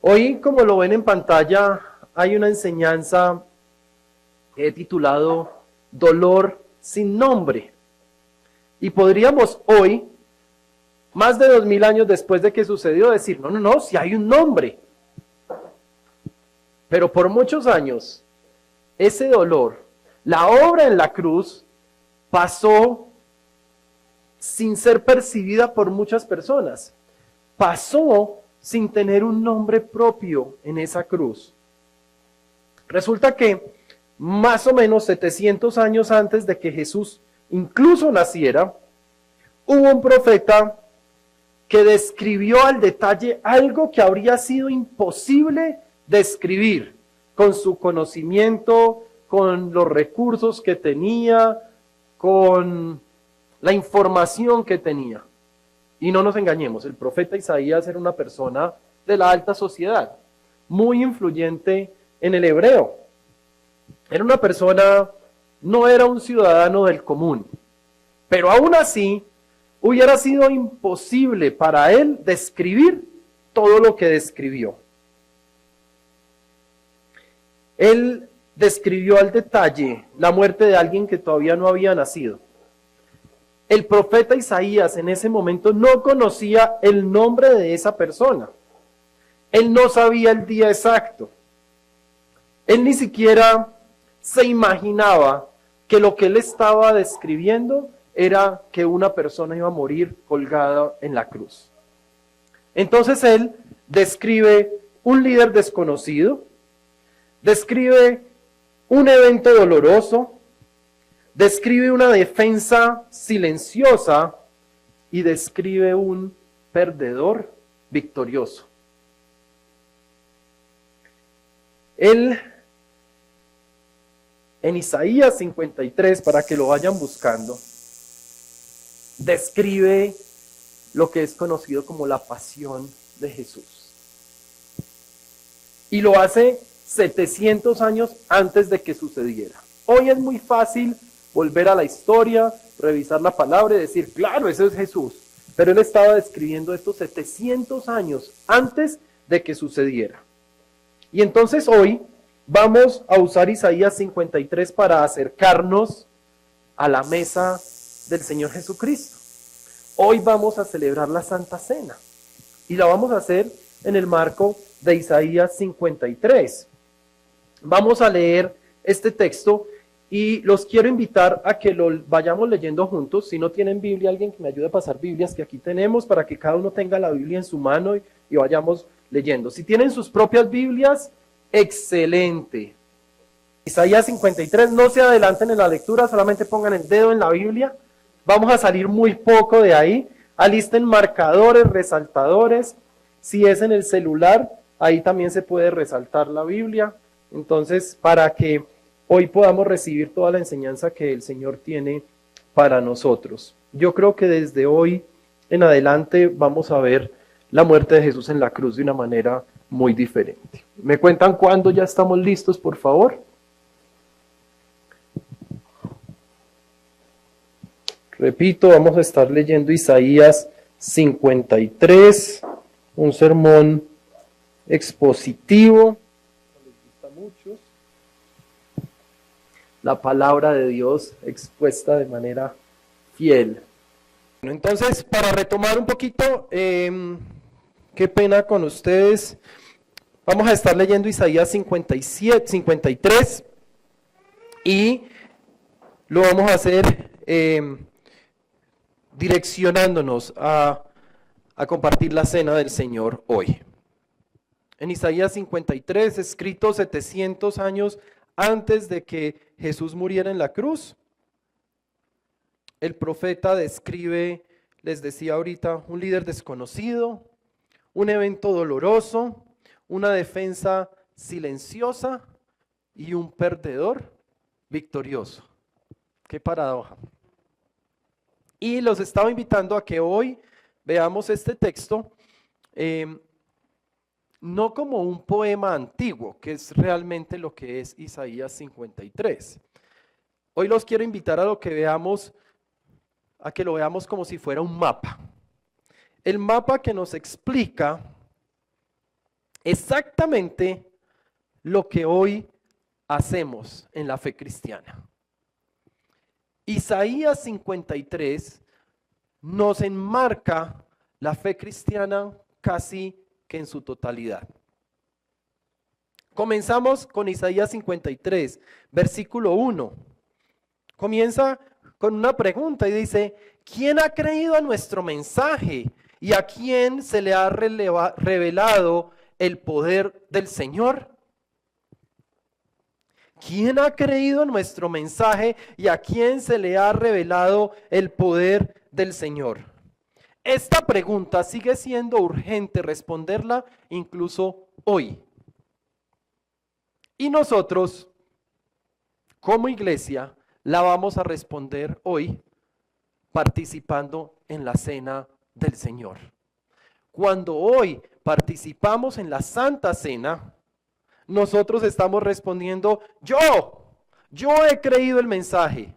Hoy, como lo ven en pantalla, hay una enseñanza que he titulado Dolor sin nombre. Y podríamos hoy, más de 2000 años después de que sucedió, decir, no, si hay un nombre. Pero por muchos años, ese dolor, la obra en la cruz, pasó sin ser percibida por muchas personas. Pasó sin tener un nombre propio en esa cruz. Resulta que más o menos 700 años antes de que Jesús incluso naciera, hubo un profeta que describió al detalle algo que habría sido imposible describir con su conocimiento, con los recursos que tenía, con la información que tenía. Y no nos engañemos, el profeta Isaías era una persona de la alta sociedad, muy influyente en el hebreo. Era una persona, no era un ciudadano del común, pero aún así hubiera sido imposible para él describir todo lo que describió. Él describió al detalle la muerte de alguien que todavía no había nacido. El profeta Isaías en ese momento no conocía el nombre de esa persona. Él no sabía el día exacto. Él ni siquiera se imaginaba que lo que él estaba describiendo era que una persona iba a morir colgada en la cruz. Entonces él describe un líder desconocido, describe un evento doloroso, describe una defensa silenciosa y describe un perdedor victorioso. Él, en Isaías 53, para que lo vayan buscando, describe lo que es conocido como la pasión de Jesús. Y lo hace 700 años antes de que sucediera. Hoy es muy fácil volver a la historia, revisar la palabra y decir, claro, ese es Jesús. Pero él estaba describiendo estos 700 años antes de que sucediera. Y entonces hoy vamos a usar Isaías 53 para acercarnos a la mesa del Señor Jesucristo. Hoy vamos a celebrar la Santa Cena y la vamos a hacer en el marco de Isaías 53. Vamos a leer este texto y los quiero invitar a que lo vayamos leyendo juntos. Si no tienen Biblia, alguien que me ayude a pasar Biblias que aquí tenemos para que cada uno tenga la Biblia en su mano y vayamos leyendo. Si tienen sus propias Biblias, excelente. Isaías 53, no se adelanten en la lectura, solamente pongan el dedo en la Biblia. Vamos a salir muy poco de ahí. Alisten marcadores, resaltadores. Si es en el celular, ahí también se puede resaltar la Biblia. Entonces, para que hoy podamos recibir toda la enseñanza que el Señor tiene para nosotros. Yo creo que desde hoy en adelante vamos a ver la muerte de Jesús en la cruz de una manera muy diferente. ¿Me cuentan cuándo ya estamos listos, por favor? Repito, vamos a estar leyendo Isaías 53, un sermón expositivo. Les gusta mucho. La palabra de Dios expuesta de manera fiel. Bueno, entonces, para retomar un poquito, qué pena con ustedes. Vamos a estar leyendo Isaías 57, 53 y lo vamos a hacer direccionándonos a compartir la cena del Señor hoy. En Isaías 53, escrito 700 años antes de que Jesús muriera en la cruz, el profeta describe, les decía ahorita, un líder desconocido, un evento doloroso, una defensa silenciosa y un perdedor victorioso. Qué paradoja. Y los estaba invitando a que hoy veamos este texto no como un poema antiguo, que es realmente lo que es Isaías 53. Hoy los quiero invitar a que lo veamos como si fuera un mapa. El mapa que nos explica Exactamente lo que hoy hacemos en la fe cristiana. Isaías 53 nos enmarca la fe cristiana casi que en su totalidad. Comenzamos con Isaías 53, versículo 1. Comienza con una pregunta y dice, ¿quién ha creído a nuestro mensaje y a quién se le ha revelado el poder del Señor? ¿Quién ha creído en nuestro mensaje y a quién se le ha revelado el poder del Señor? Esta pregunta sigue siendo urgente responderla incluso hoy. Y nosotros, como iglesia, la vamos a responder hoy participando en la cena del Señor. Cuando hoy participamos en la Santa Cena, nosotros estamos respondiendo, yo he creído el mensaje.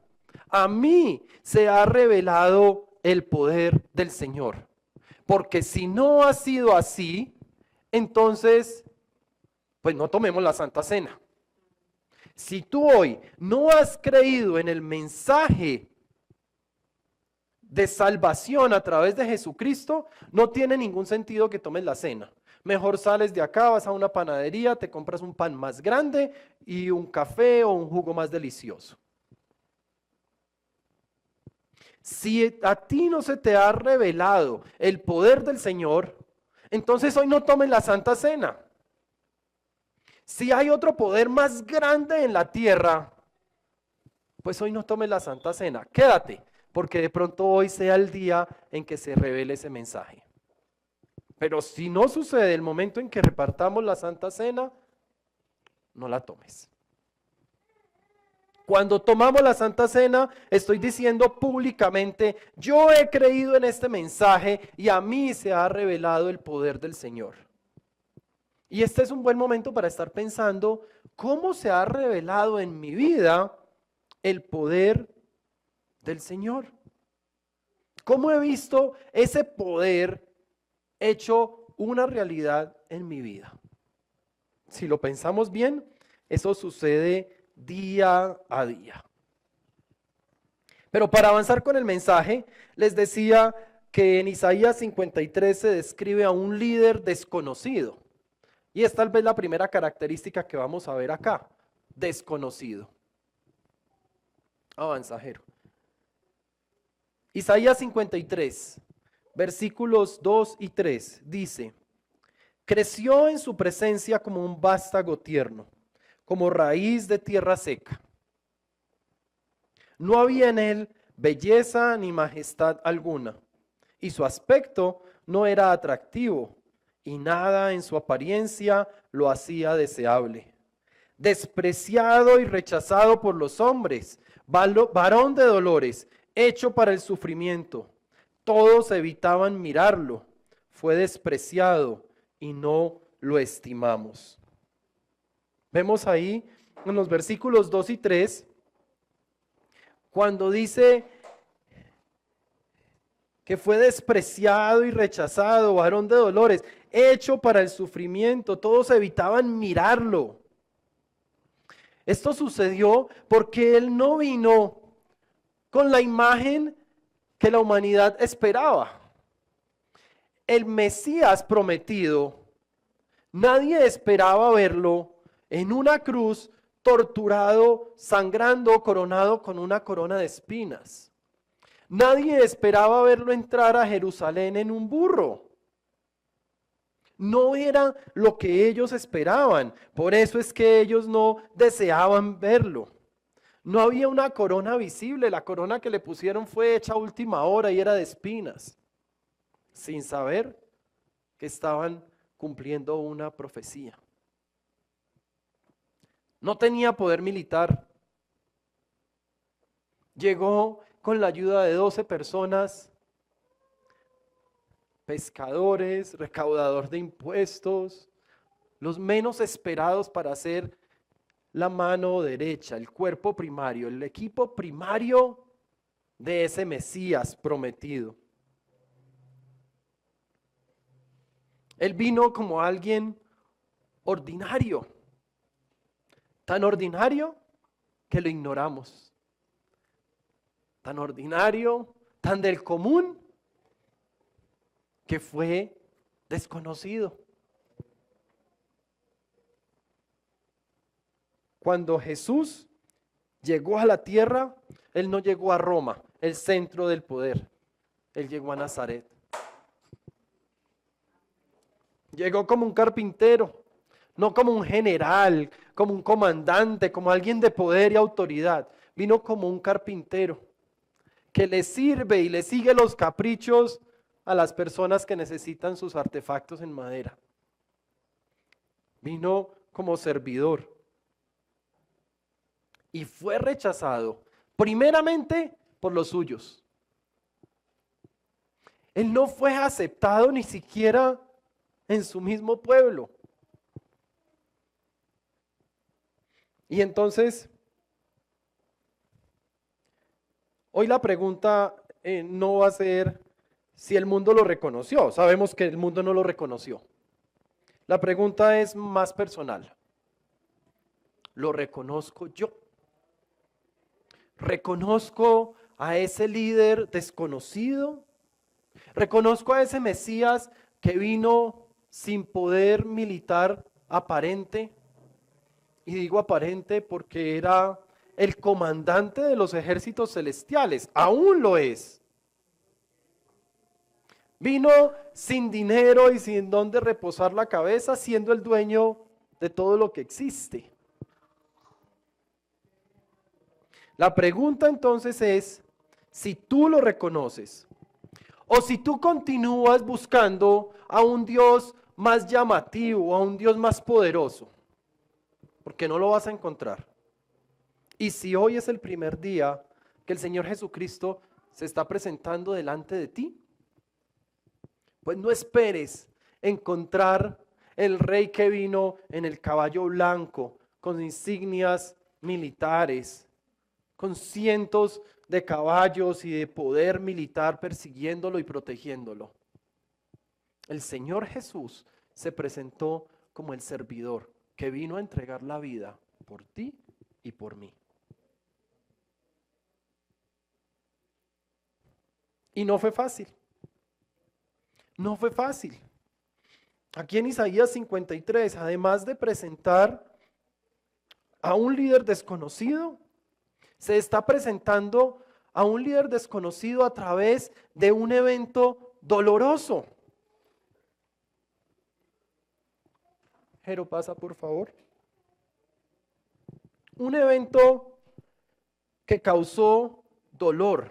A mí se ha revelado el poder del Señor. Porque si no ha sido así, entonces, pues no tomemos la Santa Cena. Si tú hoy no has creído en el mensaje de salvación a través de Jesucristo, no tiene ningún sentido que tomes la cena. Mejor sales de acá, vas a una panadería, te compras un pan más grande y un café o un jugo más delicioso. Si a ti no se te ha revelado el poder del Señor, entonces hoy no tomes la Santa Cena. Si hay otro poder más grande en la tierra, pues hoy no tomes la Santa Cena. Quédate, porque de pronto hoy sea el día en que se revele ese mensaje. Pero si no sucede el momento en que repartamos la Santa Cena, no la tomes. Cuando tomamos la Santa Cena, estoy diciendo públicamente, yo he creído en este mensaje y a mí se ha revelado el poder del Señor. Y este es un buen momento para estar pensando cómo se ha revelado en mi vida el poder del Señor. ¿Cómo he visto ese poder hecho una realidad en mi vida? Si lo pensamos bien, eso sucede día a día. Pero para avanzar con el mensaje, les decía que en Isaías 53 se describe a un líder desconocido. Y es tal vez la primera característica que vamos a ver acá, desconocido. Avanzajero. Isaías 53, versículos 2 y 3, dice, creció en su presencia como un vástago tierno, como raíz de tierra seca. No había en él belleza ni majestad alguna, y su aspecto no era atractivo, y nada en su apariencia lo hacía deseable. Despreciado y rechazado por los hombres, varón de dolores, hecho para el sufrimiento. Todos evitaban mirarlo. Fue despreciado y no lo estimamos. Vemos ahí en los versículos 2 y 3, cuando dice que fue despreciado y rechazado, varón de dolores, hecho para el sufrimiento. Todos evitaban mirarlo. Esto sucedió porque él no vino con la imagen que la humanidad esperaba. El Mesías prometido, nadie esperaba verlo en una cruz, torturado, sangrando, coronado con una corona de espinas. Nadie esperaba verlo entrar a Jerusalén en un burro. No era lo que ellos esperaban, por eso es que ellos no deseaban verlo. No había una corona visible, la corona que le pusieron fue hecha a última hora y era de espinas, sin saber que estaban cumpliendo una profecía. No tenía poder militar. Llegó con la ayuda de 12 personas, pescadores, recaudador de impuestos, los menos esperados para hacer la mano derecha, el cuerpo primario, el equipo primario de ese Mesías prometido. Él vino como alguien ordinario, tan ordinario que lo ignoramos, tan ordinario, tan del común, que fue desconocido. Cuando Jesús llegó a la tierra, Él no llegó a Roma, el centro del poder. Él llegó a Nazaret. Llegó como un carpintero, no como un general, como un comandante, como alguien de poder y autoridad. Vino como un carpintero que le sirve y le sigue los caprichos a las personas que necesitan sus artefactos en madera. Vino como servidor. Y fue rechazado primeramente por los suyos. Él no fue aceptado ni siquiera en su mismo pueblo. Y entonces, hoy la pregunta no va a ser si el mundo lo reconoció. Sabemos que el mundo no lo reconoció. La pregunta es más personal. ¿Lo reconozco yo? ¿Reconozco a ese líder desconocido? ¿Reconozco a ese Mesías que vino sin poder militar aparente? Y digo aparente porque era el comandante de los ejércitos celestiales, aún lo es. Vino sin dinero y sin dónde reposar la cabeza, siendo el dueño de todo lo que existe. La pregunta entonces es si tú lo reconoces o si tú continúas buscando a un Dios más llamativo, a un Dios más poderoso, porque no lo vas a encontrar. Y si hoy es el primer día que el Señor Jesucristo se está presentando delante de ti, pues no esperes encontrar el rey que vino en el caballo blanco, con insignias militares, con cientos de caballos y de poder militar persiguiéndolo y protegiéndolo. El Señor Jesús se presentó como el servidor que vino a entregar la vida por ti y por mí. Y no fue fácil. No fue fácil. Aquí en Isaías 53, además de presentar a un líder desconocido, se está presentando a un líder desconocido a través de un evento doloroso. Jero, pasa por favor. Un evento que causó dolor.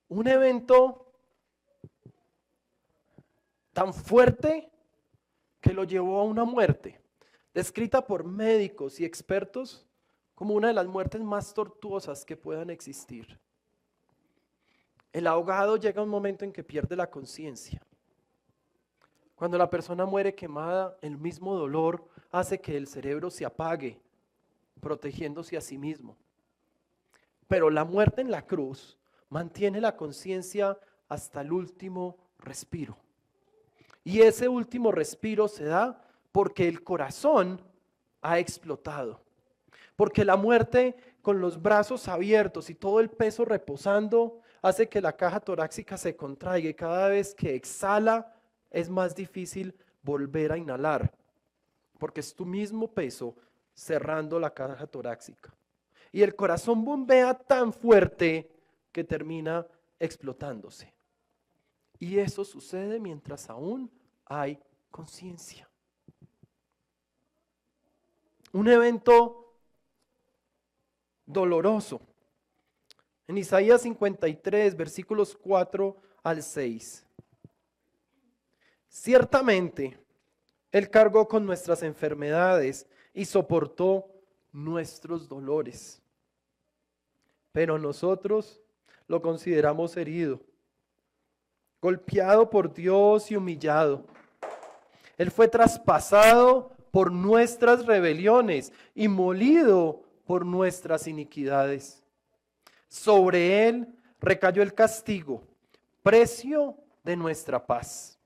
Un evento tan fuerte que lo llevó a una muerte, descrita por médicos y expertos como una de las muertes más tortuosas que puedan existir. El ahogado llega a un momento en que pierde la conciencia. Cuando la persona muere quemada, el mismo dolor hace que el cerebro se apague, protegiéndose a sí mismo. Pero la muerte en la cruz mantiene la conciencia hasta el último respiro. Y ese último respiro se da porque el corazón ha explotado. Porque la muerte con los brazos abiertos y todo el peso reposando hace que la caja torácica se contraiga y cada vez que exhala es más difícil volver a inhalar. Porque es tu mismo peso cerrando la caja torácica. Y el corazón bombea tan fuerte que termina explotándose. Y eso sucede mientras aún hay conciencia. Un evento doloroso. En Isaías 53, versículos 4 al 6. Ciertamente, Él cargó con nuestras enfermedades y soportó nuestros dolores. Pero nosotros lo consideramos herido, golpeado por Dios y humillado. Él fue traspasado por nuestras rebeliones y molido por nuestras iniquidades. Sobre Él recayó el castigo, precio de nuestra paz.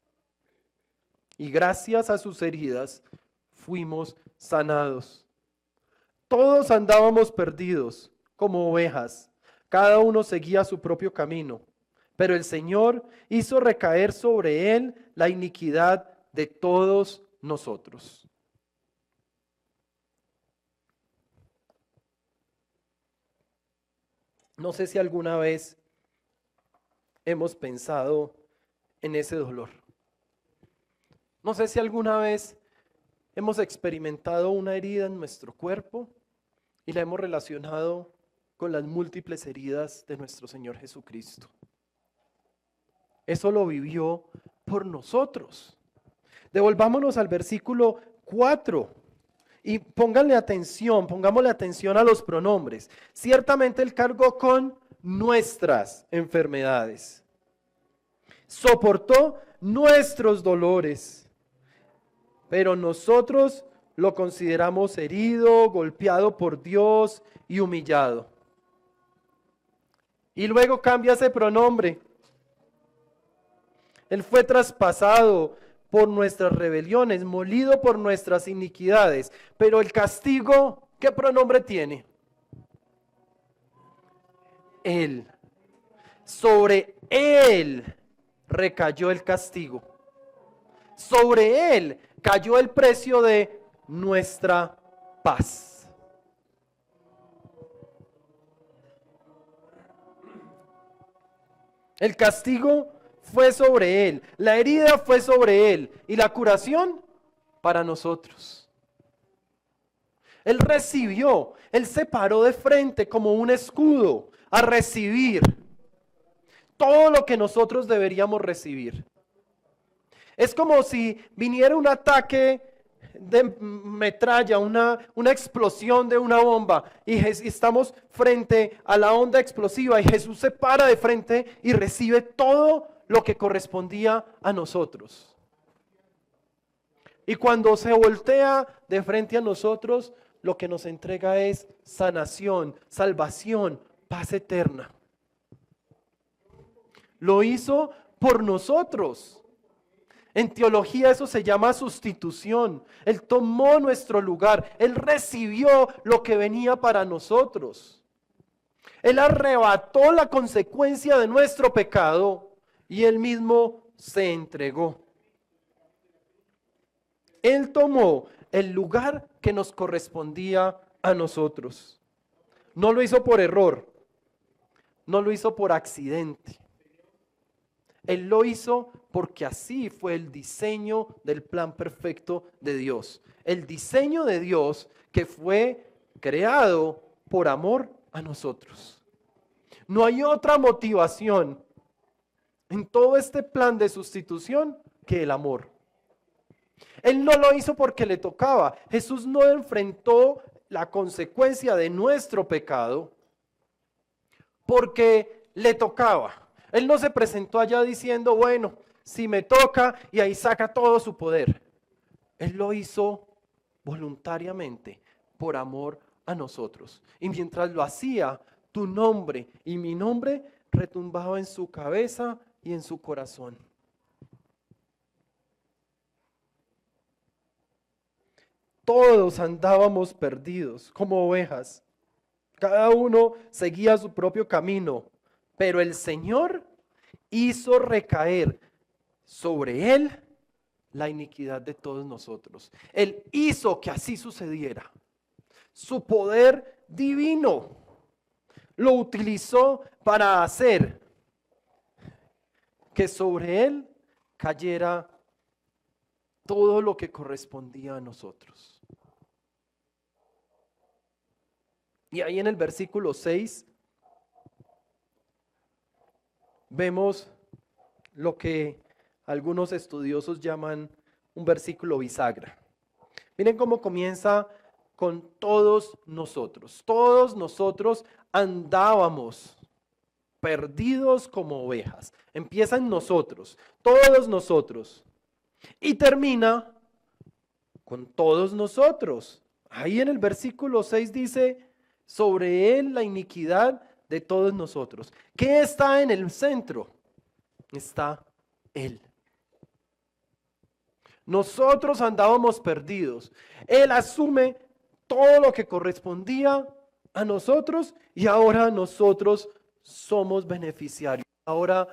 y gracias a sus heridas fuimos sanados. Todos andábamos perdidos como ovejas, cada uno seguía su propio camino, pero el Señor hizo recaer sobre él la iniquidad de todos nosotros. No sé si alguna vez hemos pensado en ese dolor. No sé si alguna vez hemos experimentado una herida en nuestro cuerpo y la hemos relacionado con las múltiples heridas de nuestro Señor Jesucristo. Eso lo vivió por nosotros. Devolvámonos al versículo 4 y pónganle atención, pongámosle atención a los pronombres. Ciertamente Él cargó con nuestras enfermedades, soportó nuestros dolores, pero nosotros lo consideramos herido, golpeado por Dios y humillado. Y luego cambia ese pronombre. Él fue traspasado por nuestras rebeliones, molido por nuestras iniquidades. Pero el castigo, ¿qué pronombre tiene? Él. Sobre Él recayó el castigo. Sobre Él cayó el precio de nuestra paz. El castigo fue sobre Él, la herida fue sobre Él y la curación para nosotros. Él recibió, Él se paró de frente como un escudo a recibir todo lo que nosotros deberíamos recibir. Es como si viniera un ataque de metralla, una explosión de una bomba y estamos frente a la onda explosiva y Jesús se para de frente y recibe todo lo que correspondía a nosotros. Y cuando se voltea de frente a nosotros, lo que nos entrega es sanación, salvación, paz eterna. Lo hizo por nosotros. En teología eso se llama sustitución. Él tomó nuestro lugar. Él recibió lo que venía para nosotros. Él arrebató la consecuencia de nuestro pecado y Él mismo se entregó. Él tomó el lugar que nos correspondía a nosotros. No lo hizo por error. No lo hizo por accidente. Él lo hizo porque así fue el diseño del plan perfecto de Dios. El diseño de Dios que fue creado por amor a nosotros. No hay otra motivación en todo este plan de sustitución que el amor. Él no lo hizo porque le tocaba. Jesús no enfrentó la consecuencia de nuestro pecado porque le tocaba. Él no se presentó allá diciendo, bueno, si me toca, y ahí saca todo su poder. Él lo hizo voluntariamente, por amor a nosotros. Y mientras lo hacía, tu nombre y mi nombre retumbaba en su cabeza y en su corazón. Todos andábamos perdidos como ovejas. Cada uno seguía su propio camino. Pero el Señor hizo recaer sobre Él la iniquidad de todos nosotros. Él hizo que así sucediera. Su poder divino lo utilizó para hacer que sobre Él cayera todo lo que correspondía a nosotros. Y ahí en el versículo 6 vemos lo que algunos estudiosos llaman un versículo bisagra. Miren cómo comienza con todos nosotros. Todos nosotros andábamos perdidos como ovejas. Empieza en nosotros, todos nosotros. Y termina con todos nosotros. Ahí en el versículo 6 dice, sobre él la iniquidad de todos nosotros. ¿Qué está en el centro? Está Él. Nosotros andábamos perdidos. Él asume todo lo que correspondía a nosotros y ahora nosotros somos beneficiarios. Ahora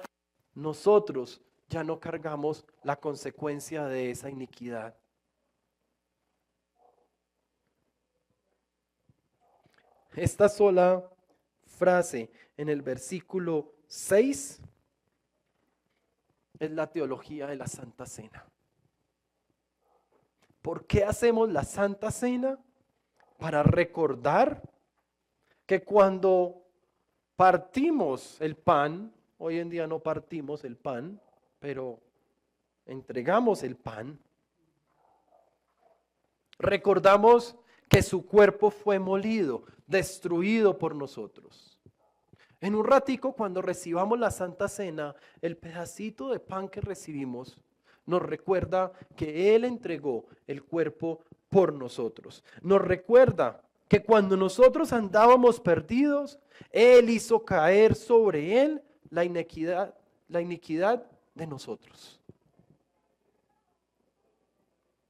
nosotros ya no cargamos la consecuencia de esa iniquidad. Esta sola frase en el versículo 6 es la teología de la Santa Cena. ¿Por qué hacemos la Santa Cena? Para recordar que cuando partimos el pan, hoy en día no partimos el pan, pero entregamos el pan, recordamos que su cuerpo fue molido, destruido por nosotros. En un ratico, cuando recibamos la Santa Cena, el pedacito de pan que recibimos nos recuerda que Él entregó el cuerpo por nosotros. Nos recuerda que cuando nosotros andábamos perdidos, Él hizo caer sobre Él la iniquidad de nosotros.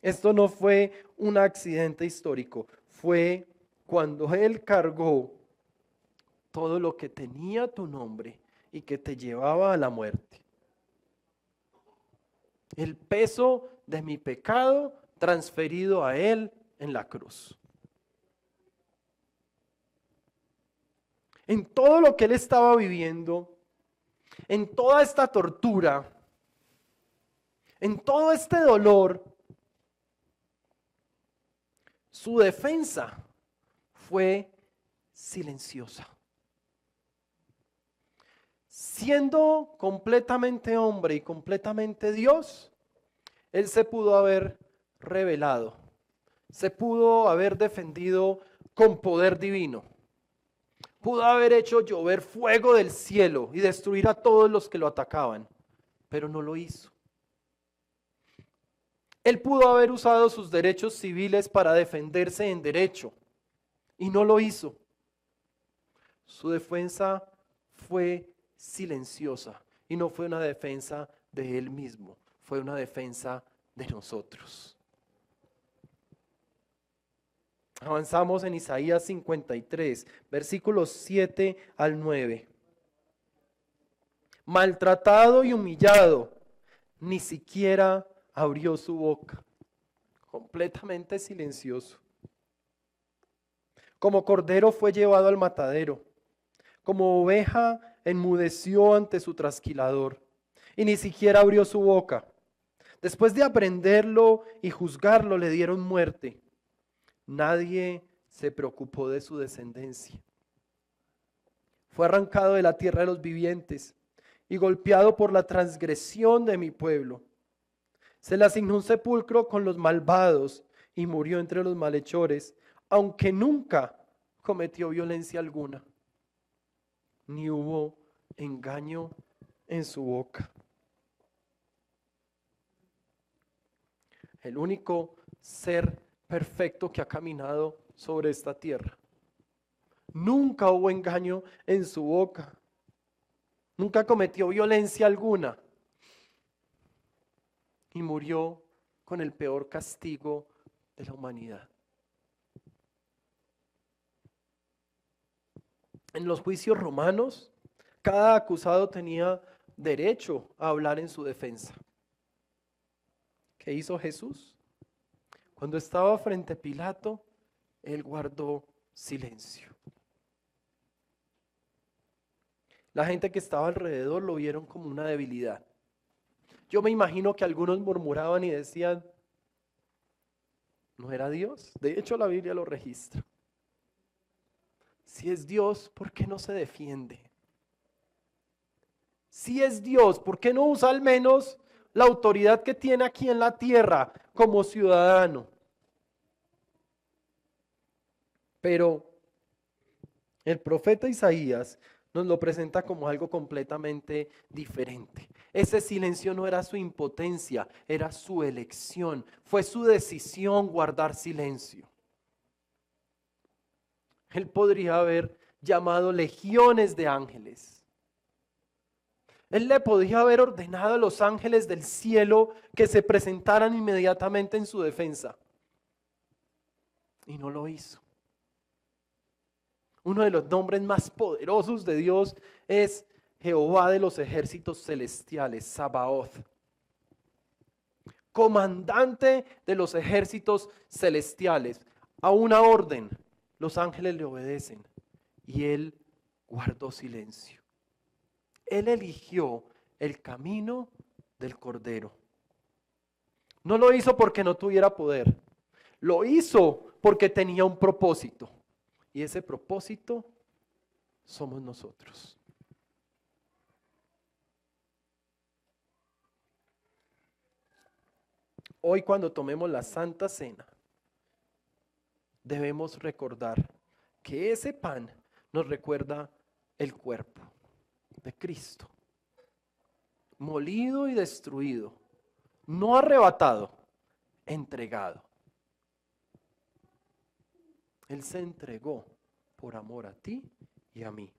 Esto no fue un accidente histórico, fue cuando Él cargó todo lo que tenía tu nombre y que te llevaba a la muerte. El peso de mi pecado transferido a Él en la cruz. En todo lo que Él estaba viviendo, en toda esta tortura, en todo este dolor, su defensa fue silenciosa. Siendo completamente hombre y completamente Dios, Él se pudo haber revelado, se pudo haber defendido con poder divino, pudo haber hecho llover fuego del cielo y destruir a todos los que lo atacaban, pero no lo hizo. Él pudo haber usado sus derechos civiles para defenderse en derecho y no lo hizo. Su defensa fue silenciosa y no fue una defensa de Él mismo, fue una defensa de nosotros. Avanzamos en Isaías 53, versículos 7 al 9. Maltratado y humillado, ni siquiera abrió su boca, completamente silencioso. Como cordero fue llevado al matadero, como oveja enmudeció ante su trasquilador, y ni siquiera abrió su boca. Después de aprenderlo y juzgarlo, le dieron muerte. Nadie se preocupó de su descendencia. Fue arrancado de la tierra de los vivientes y golpeado por la transgresión de mi pueblo. Se le asignó un sepulcro con los malvados y murió entre los malhechores, aunque nunca cometió violencia alguna, ni hubo engaño en su boca. El único ser perfecto que ha caminado sobre esta tierra. Nunca hubo engaño en su boca. Nunca cometió violencia alguna. Y murió con el peor castigo de la humanidad. En los juicios romanos, cada acusado tenía derecho a hablar en su defensa. ¿Qué hizo Jesús? Cuando estaba frente a Pilato, Él guardó silencio. La gente que estaba alrededor lo vieron como una debilidad. Yo me imagino que algunos murmuraban y decían, ¿no era Dios? De hecho, la Biblia lo registra. Si es Dios, ¿por qué no se defiende? Si es Dios, ¿por qué no usa al menos la autoridad que tiene aquí en la tierra como ciudadano? Pero el profeta Isaías nos lo presenta como algo completamente diferente. Ese silencio no era su impotencia, era su elección. Fue su decisión guardar silencio. Él podría haber llamado legiones de ángeles. Él le podía haber ordenado a los ángeles del cielo que se presentaran inmediatamente en su defensa. Y no lo hizo. Uno de los nombres más poderosos de Dios es Jehová de los ejércitos celestiales, Sabaoth. Comandante de los ejércitos celestiales. A una orden, los ángeles le obedecen. Y él guardó silencio. Él eligió el camino del Cordero. No lo hizo porque no tuviera poder. Lo hizo porque tenía un propósito. Y ese propósito somos nosotros. Hoy cuando tomemos la Santa Cena, debemos recordar que ese pan nos recuerda el cuerpo de Cristo, molido y destruido, no arrebatado, entregado. Él se entregó por amor a ti y a mí.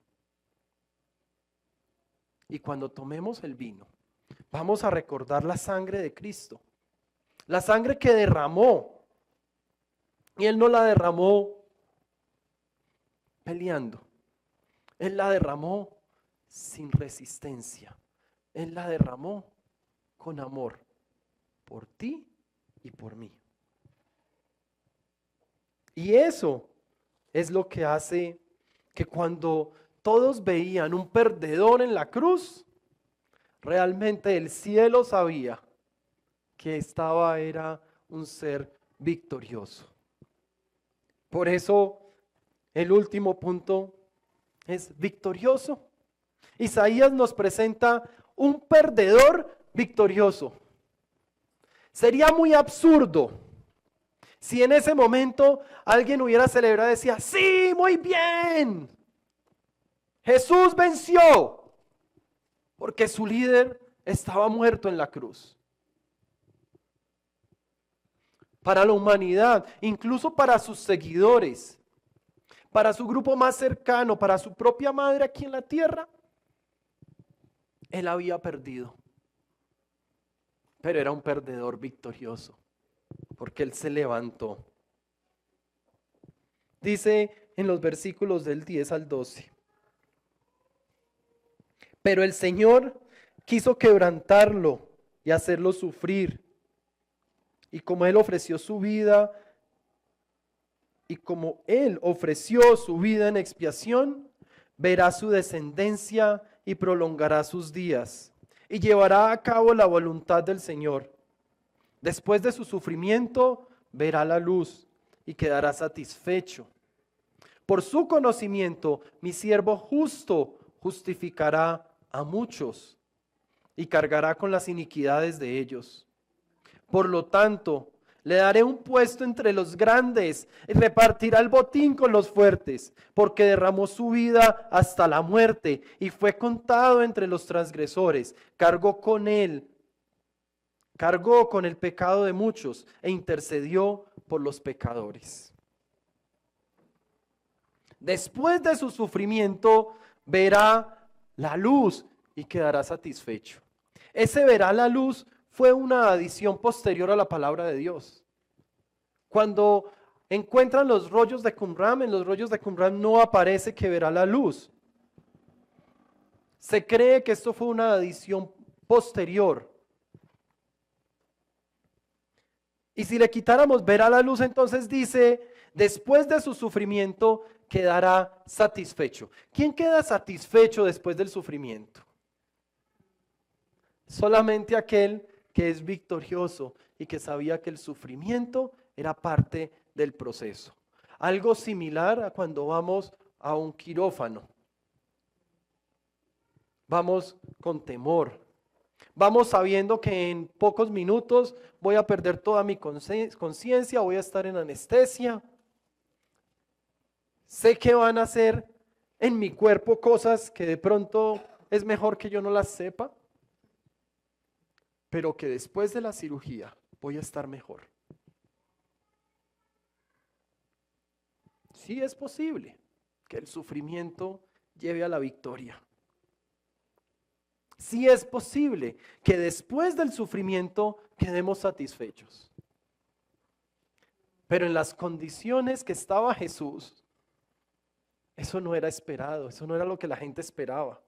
Y cuando tomemos el vino, vamos a recordar la sangre de Cristo, la sangre que derramó. Y Él no la derramó peleando, Él la derramó sin resistencia, Él la derramó con amor por ti y por mí. Y eso es lo que hace que cuando todos veían un perdedor en la cruz, realmente el cielo sabía que era un ser victorioso. Por eso el último punto es victorioso. Isaías nos presenta un perdedor victorioso. Sería muy absurdo si en ese momento alguien hubiera celebrado y decía, sí, muy bien, Jesús venció, porque su líder estaba muerto en la cruz. Para la humanidad, incluso para sus seguidores, para su grupo más cercano, para su propia madre aquí en la tierra, él había perdido. Pero era un perdedor victorioso, porque él se levantó. Dice en los versículos del 10 al 12. Pero el Señor quiso quebrantarlo y hacerlo sufrir. Y como Él ofreció su vida, y como Él ofreció su vida en expiación, verá su descendencia y prolongará sus días, y llevará a cabo la voluntad del Señor. Después de su sufrimiento, verá la luz y quedará satisfecho. Por su conocimiento, mi siervo justo justificará a muchos y cargará con las iniquidades de ellos. Por lo tanto, le daré un puesto entre los grandes y repartirá el botín con los fuertes, porque derramó su vida hasta la muerte y fue contado entre los transgresores. Cargó con el pecado de muchos e intercedió por los pecadores. Después de su sufrimiento, verá la luz y quedará satisfecho. Ese verá la luz fue una adición posterior a la palabra de Dios. Cuando encuentran los rollos de Qumran, en los rollos de Qumran no aparece que verá la luz. Se cree que esto fue una adición posterior. Y si le quitáramos verá la luz, entonces dice, después de su sufrimiento quedará satisfecho. ¿Quién queda satisfecho después del sufrimiento? Solamente aquel que es victorioso y que sabía que el sufrimiento era parte del proceso. Algo similar a cuando vamos a un quirófano. Vamos con temor. Vamos sabiendo que en pocos minutos voy a perder toda mi conciencia, voy a estar en anestesia. Sé que van a hacer en mi cuerpo cosas que de pronto es mejor que yo no las sepa, pero que después de la cirugía voy a estar mejor. Sí es posible que el sufrimiento lleve a la victoria. Sí es posible que después del sufrimiento quedemos satisfechos. Pero en las condiciones que estaba Jesús, eso no era esperado, eso no era lo que la gente esperaba.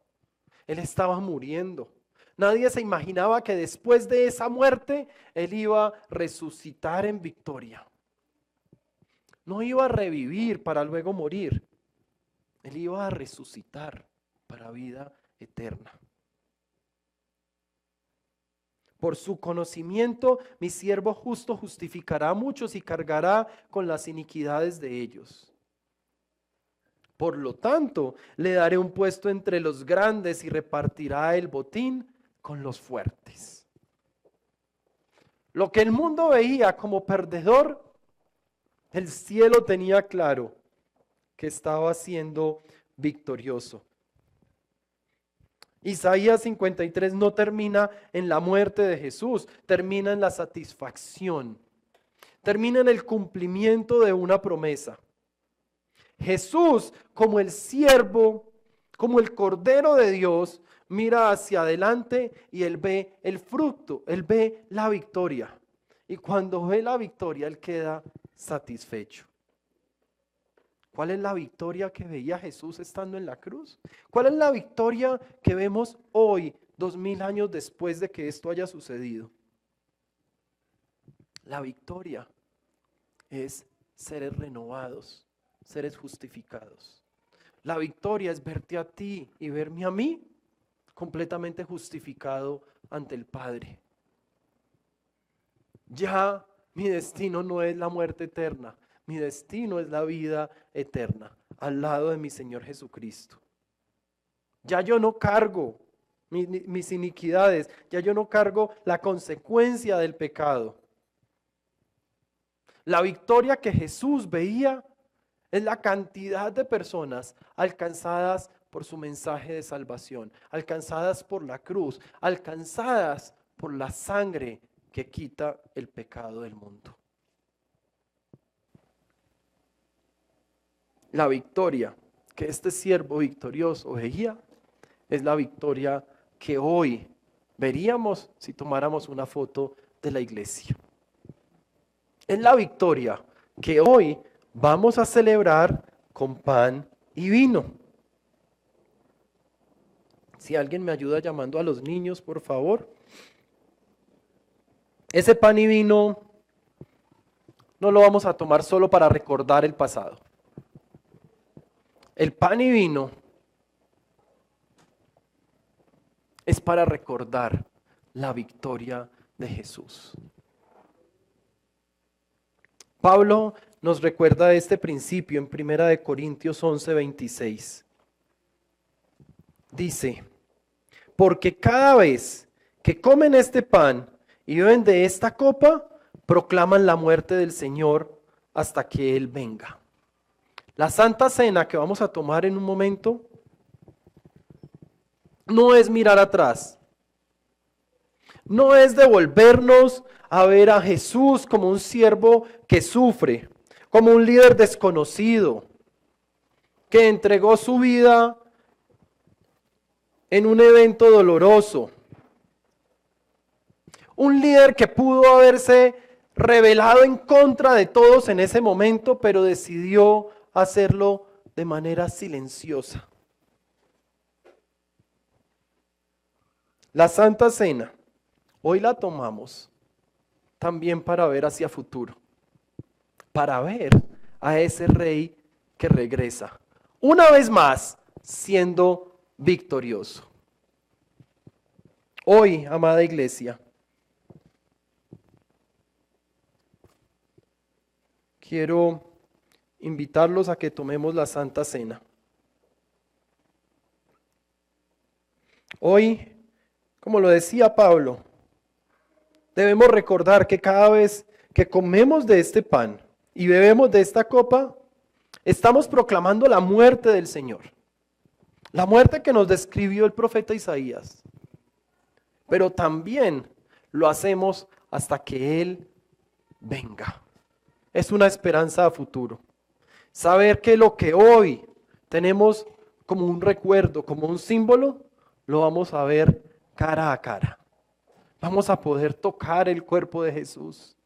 Él estaba muriendo. Nadie se imaginaba que después de esa muerte, Él iba a resucitar en victoria. No iba a revivir para luego morir. Él iba a resucitar para vida eterna. Por su conocimiento, mi siervo justo justificará a muchos y cargará con las iniquidades de ellos. Por lo tanto, le daré un puesto entre los grandes y repartirá el botín con los fuertes. Lo que el mundo veía como perdedor, el cielo tenía claro que estaba siendo victorioso. Isaías 53 no termina en la muerte de Jesús, termina en la satisfacción, termina en el cumplimiento de una promesa. Jesús, como el siervo, como el Cordero de Dios, mira hacia adelante y Él ve el fruto, Él ve la victoria. Y cuando ve la victoria, Él queda satisfecho. ¿Cuál es la victoria que veía Jesús estando en la cruz? ¿Cuál es la victoria que vemos hoy, 2000 años después de que esto haya sucedido? La victoria es seres renovados, seres justificados. La victoria es verte a ti y verme a mí completamente justificado ante el Padre. Ya mi destino no es la muerte eterna. Mi destino es la vida eterna, al lado de mi Señor Jesucristo. Ya yo no cargo mis iniquidades, ya yo no cargo la consecuencia del pecado. La victoria que Jesús veía es la cantidad de personas alcanzadas por su mensaje de salvación, alcanzadas por la cruz, alcanzadas por la sangre que quita el pecado del mundo. La victoria que este siervo victorioso veía es la victoria que hoy veríamos si tomáramos una foto de la iglesia. Es la victoria que hoy vamos a celebrar con pan y vino. Si alguien me ayuda llamando a los niños, por favor. Ese pan y vino no lo vamos a tomar solo para recordar el pasado. El pan y vino es para recordar la victoria de Jesús. Pablo nos recuerda este principio en 1 Corintios 11:26. Dice, porque cada vez que comen este pan y beben de esta copa, proclaman la muerte del Señor hasta que Él venga. La Santa Cena que vamos a tomar en un momento no es mirar atrás, no es devolvernos a ver a Jesús como un siervo que sufre, como un líder desconocido, que entregó su vida en un evento doloroso. Un líder que pudo haberse rebelado en contra de todos en ese momento, pero decidió hacerlo de manera silenciosa. La Santa Cena, hoy la tomamos también para ver hacia futuro, para ver a ese rey que regresa, una vez más siendo victorioso. Hoy, amada iglesia, quiero invitarlos a que tomemos la Santa Cena. Hoy, como lo decía Pablo, debemos recordar que cada vez que comemos de este pan y bebemos de esta copa, estamos proclamando la muerte del Señor. La muerte que nos describió el profeta Isaías. Pero también lo hacemos hasta que Él venga. Es una esperanza a futuro. Saber que lo que hoy tenemos como un recuerdo, como un símbolo, lo vamos a ver cara a cara. Vamos a poder tocar el cuerpo de Jesús.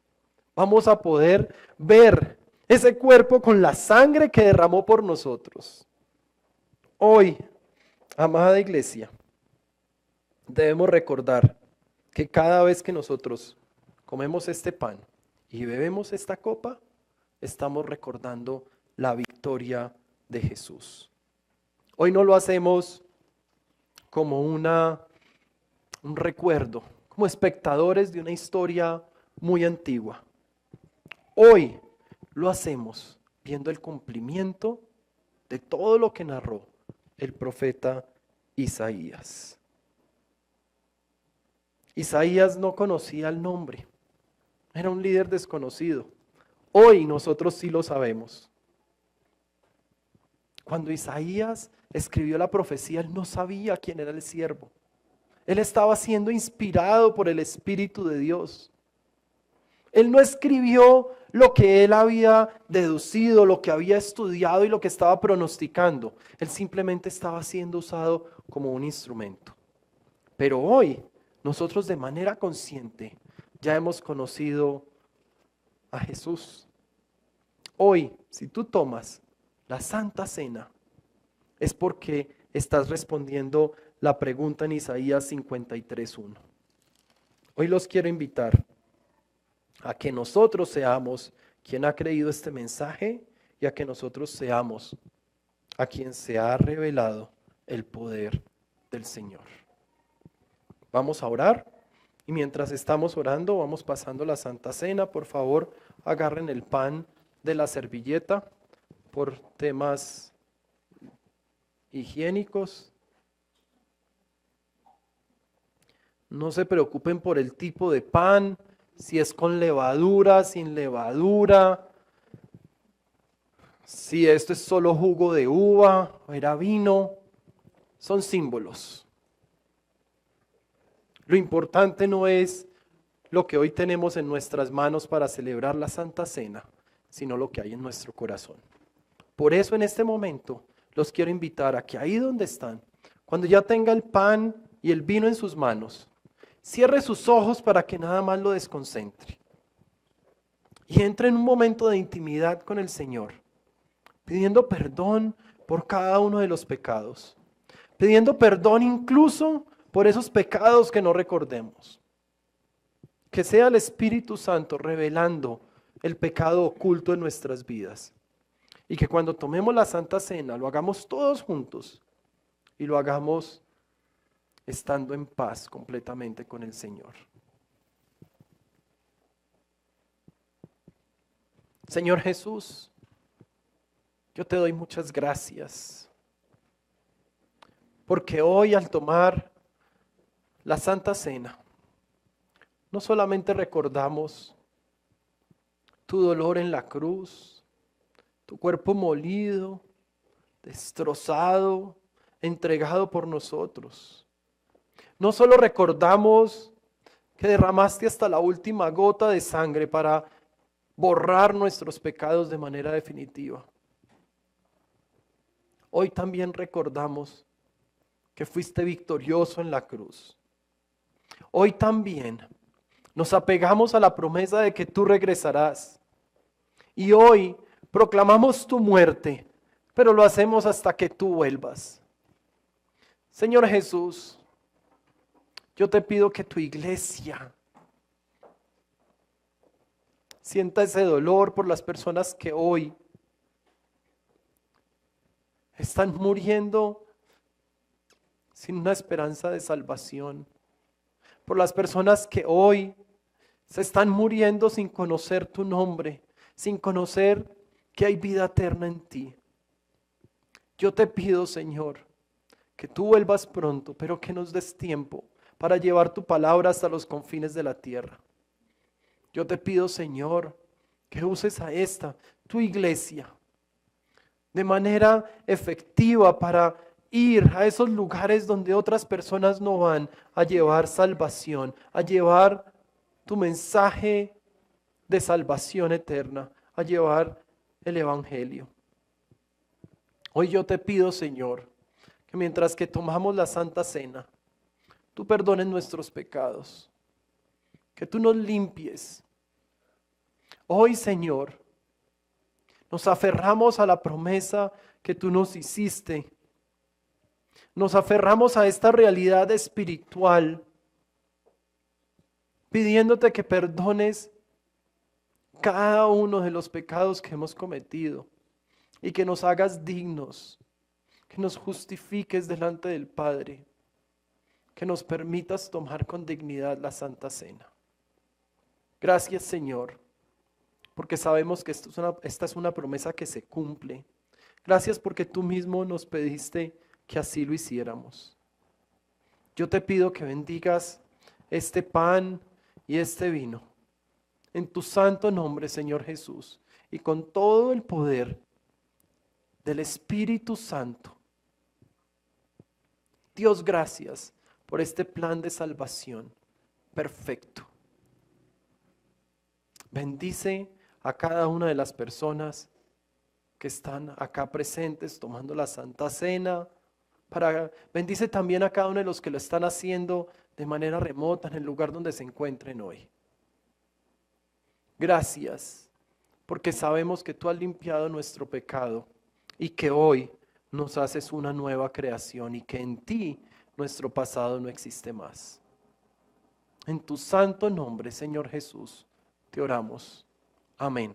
Vamos a poder ver ese cuerpo con la sangre que derramó por nosotros. Hoy, amada iglesia, debemos recordar que cada vez que nosotros comemos este pan y bebemos esta copa, estamos recordando la victoria de Jesús. Hoy no lo hacemos como un recuerdo, como espectadores de una historia muy antigua. Hoy lo hacemos viendo el cumplimiento de todo lo que narró el profeta Isaías. Isaías no conocía el nombre, era un líder desconocido. Hoy nosotros sí lo sabemos. Cuando Isaías escribió la profecía, él no sabía quién era el siervo. Él estaba siendo inspirado por el Espíritu de Dios. Él no escribió lo que él había deducido, lo que había estudiado y lo que estaba pronosticando. Él simplemente estaba siendo usado como un instrumento. Pero hoy, nosotros de manera consciente ya hemos conocido a Jesús. Hoy, si tú tomas la Santa Cena, es porque estás respondiendo la pregunta en Isaías 53:1. Hoy los quiero invitar a que nosotros seamos quien ha creído este mensaje y a que nosotros seamos a quien se ha revelado el poder del Señor. Vamos a orar y mientras estamos orando vamos pasando la Santa Cena. Por favor, agarren el pan de la servilleta por temas higiénicos. No se preocupen por el tipo de pan, si es con levadura, sin levadura, si esto es solo jugo de uva o era vino, son símbolos. Lo importante no es lo que hoy tenemos en nuestras manos para celebrar la Santa Cena, sino lo que hay en nuestro corazón. Por eso en este momento los quiero invitar a que ahí donde están, cuando ya tenga el pan y el vino en sus manos, cierre sus ojos para que nada más lo desconcentre. Y entre en un momento de intimidad con el Señor, pidiendo perdón por cada uno de los pecados, pidiendo perdón incluso por esos pecados que no recordemos. Que sea el Espíritu Santo revelando el pecado oculto en nuestras vidas. Y que cuando tomemos la Santa Cena lo hagamos todos juntos y lo hagamos estando en paz completamente con el Señor. Señor Jesús, yo te doy muchas gracias, porque hoy al tomar la Santa Cena, no solamente recordamos tu dolor en la cruz, tu cuerpo molido, destrozado, entregado por nosotros. No solo recordamos que derramaste hasta la última gota de sangre para borrar nuestros pecados de manera definitiva. Hoy también recordamos que fuiste victorioso en la cruz. Hoy también nos apegamos a la promesa de que tú regresarás. Y hoy proclamamos tu muerte, pero lo hacemos hasta que tú vuelvas. Señor Jesús, yo te pido que tu iglesia sienta ese dolor por las personas que hoy están muriendo sin una esperanza de salvación. Por las personas que hoy se están muriendo sin conocer tu nombre, sin conocer que hay vida eterna en ti. Yo te pido, Señor, que tú vuelvas pronto, pero que nos des tiempo para llevar tu palabra hasta los confines de la tierra. Yo te pido, Señor, que uses a tu iglesia, de manera efectiva para ir a esos lugares donde otras personas no van, a llevar salvación, a llevar tu mensaje de salvación eterna, a llevar el evangelio. Hoy yo te pido, Señor, que mientras que tomamos la Santa Cena, tú perdones nuestros pecados, que tú nos limpies. Hoy, Señor, nos aferramos a la promesa que tú nos hiciste. Nos aferramos a esta realidad espiritual, pidiéndote que perdones cada uno de los pecados que hemos cometido y que nos hagas dignos, que nos justifiques delante del Padre, que nos permitas tomar con dignidad la Santa Cena. Gracias, Señor, porque sabemos que esta es una promesa que se cumple. Gracias porque tú mismo nos pediste que así lo hiciéramos. Yo te pido que bendigas este pan y este vino. En tu santo nombre, Señor Jesús, y con todo el poder del Espíritu Santo. Dios, gracias por este plan de salvación perfecto. Bendice a cada una de las personas que están acá presentes tomando la Santa Cena. Bendice también a cada uno de los que lo están haciendo de manera remota en el lugar donde se encuentren hoy. Gracias, porque sabemos que tú has limpiado nuestro pecado y que hoy nos haces una nueva creación y que en ti nuestro pasado no existe más. En tu santo nombre, Señor Jesús, te oramos. Amén.